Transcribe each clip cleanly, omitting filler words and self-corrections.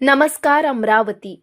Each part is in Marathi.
नमस्कार अमरावती.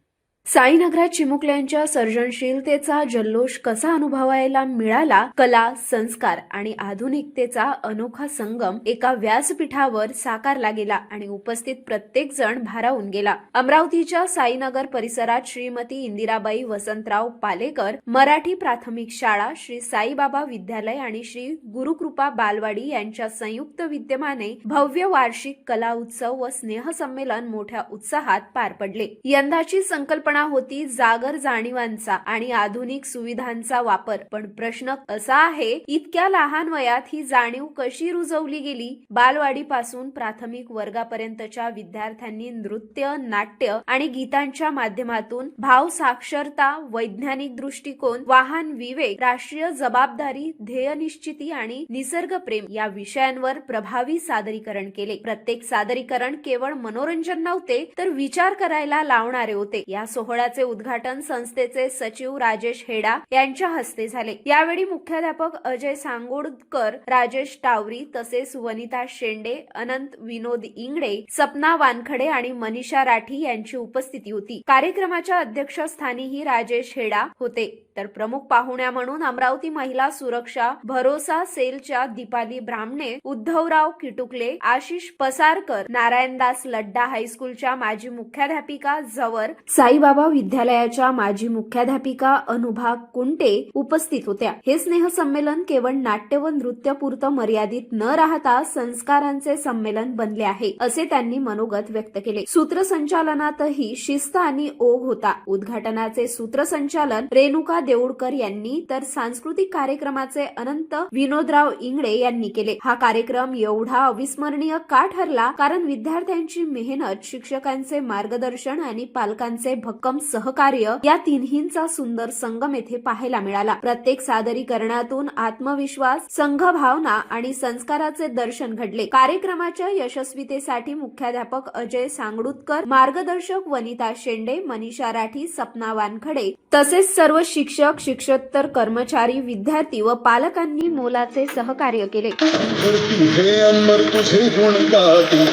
साईनगरात चिमुकल्यांच्या सर्जनशीलतेचा जल्लोष कसा अनुभवायला मिळाला? कला, संस्कार आणि आधुनिकतेचा अनोखा संगम एका व्यासपीठावर साकारला गेला आणि उपस्थित प्रत्येक जण भारावून गेला. अमरावतीच्या साईनगर परिसरात श्रीमती इंदिराबाई वसंतराव पालेकर मराठी प्राथमिक शाळा, श्री साईबाबा विद्यालय आणि श्री गुरुकृपा बालवाडी यांच्या संयुक्त विद्यमाने भव्य वार्षिक कला उत्सव व स्नेहसंमेलन मोठ्या उत्साहात पार पडले. यंदाची संकल्पना होती जागर जाणीवांचा आणि आधुनिक सुविधांचा वापर. पण प्रश्न असा आहे, इतक्या लहान वयात ही जाणीव कशी रुजवली गेली? बालवाडीपासून प्राथमिक वर्गापर्यंतच्या विद्यार्थ्यांनी नृत्य, नाट्य आणि गीतांच्या माध्यमातून भाव साक्षरता, वैज्ञानिक दृष्टिकोन, वाहन विवेक, राष्ट्रीय जबाबदारी, ध्येय निश्चिती आणि निसर्ग प्रेम या विषयांवर प्रभावी सादरीकरण केले. प्रत्येक सादरीकरण केवळ मनोरंजन नव्हते, तर विचार करायला लावणारे होते. या सोहळ्याचे उद्घाटन संस्थेचे सचिव राजेश हेडा यांच्या हस्ते झाले. यावेळी मुख्याध्यापक अजय सांगोडकर, राजेश टावरी तसेच वनिता शेंडे, अनंत विनोद इंगडे, सपना वानखडे आणि मनीषा राठी यांची उपस्थिती होती. कार्यक्रमाच्या अध्यक्षस्थानीही राजेश हेडा होते, तर प्रमुख पाहुण्या म्हणून अमरावती महिला सुरक्षा भरोसा सेलच्या दीपाली ब्राह्मणे, उद्धवराव किटुकले, आशिष पसारकर, नारायणदास लड्डा हायस्कूलच्या माजी मुख्याध्यापिका जवर, साईबाबा विद्यालयाच्या माजी मुख्याध्यापिका अनुभा कुंटे उपस्थित होत्या. हे स्नेहसंमेलन केवळ नाट्य व नृत्य पुरतं मर्यादित न राहता संस्कारांचे संमेलन बनले आहे, असे त्यांनी मनोगत व्यक्त केले. सूत्रसंचालनातही शिस्त आणि ओघ होता. उद्घाटनाचे सूत्रसंचालन रेणुका देऊळकर यांनी तर सांस्कृतिक कार्यक्रमाचे अनंत विनोदराव इंगडे यांनी केले. हा कार्यक्रम एवढा अविस्मरणीय का ठरला? कारण विद्यार्थ्यांची मेहनत, शिक्षकांचे मार्गदर्शन आणि पालकांचे भक्कम सहकार्य या तिन्हींचा सुंदर संगम येथे पाहायला मिळाला. प्रत्येक सादरीकरणातून आत्मविश्वास, संघभावना आणि संस्काराचे दर्शन घडले. कार्यक्रमाच्या यशस्वीतेसाठी मुख्याध्यापक अजय सांगडुतकर, मार्गदर्शक वनिता शेंडे, मनीषा राठी, सपना वानखडे तसेच सर्व शिक्षक, शिक्षकेतर कर्मचारी, विद्यार्थी व पालकांनी मोलाचे सहकार्य केले. हे अंबर तुझे गुण गाती,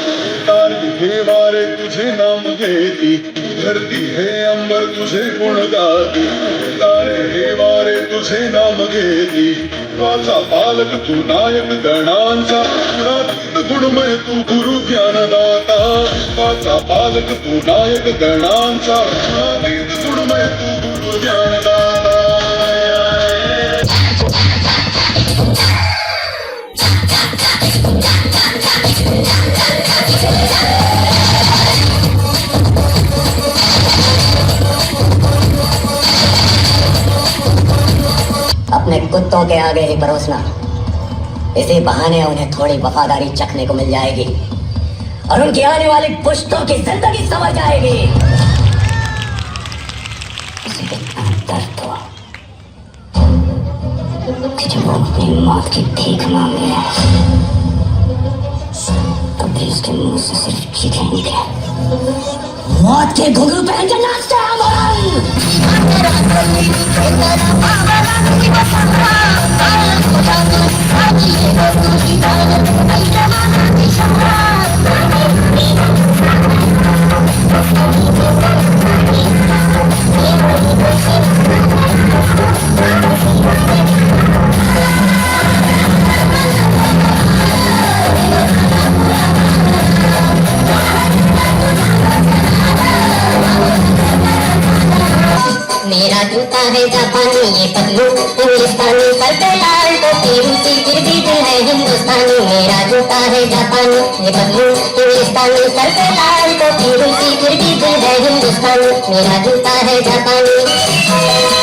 तारे हे वारे तुझे नाम घेती. धरती हे अंबर तुझे गुण गाती, तारे हे वारे तुझे नाम घेती. वाचा पालक तू नायक गणांचा, गुणातीत गुणमय तू गुरु ज्ञानदाता. वाचा पालक तू नायक गणांचा, गुणातीत गुणमय तू गुरु ज्ञानदाता. अपने कुत्तों के आगे ही परोसना, इसी बहाने उन्हें थोड़ी वफादारी चखने को मिल जाएगी और उनकी आने वाली पुश्तों की जिंदगी संवर जाएगी. उसे इतना दर्द हुआ कि जब वो अपनी मौत की भीख मांगे तब भी उसके मुंह से सिर्फ चीखें निकले. मौत के घुंघरू पहन के नाचते हैं मेरा जूता है जापानी, ये पतलू इंग्लिस्तानी, सर पे लाल टोपी रूसी, फिर भी दिल है हिंदुस्तानी. मेरा जूता है जापानी, ये पतलू इंग्लिस्तानी, सर पे लाल टोपी रूसी, फिर भी दिल है हिंदुस्तानी. मेरा जूता है जापानी.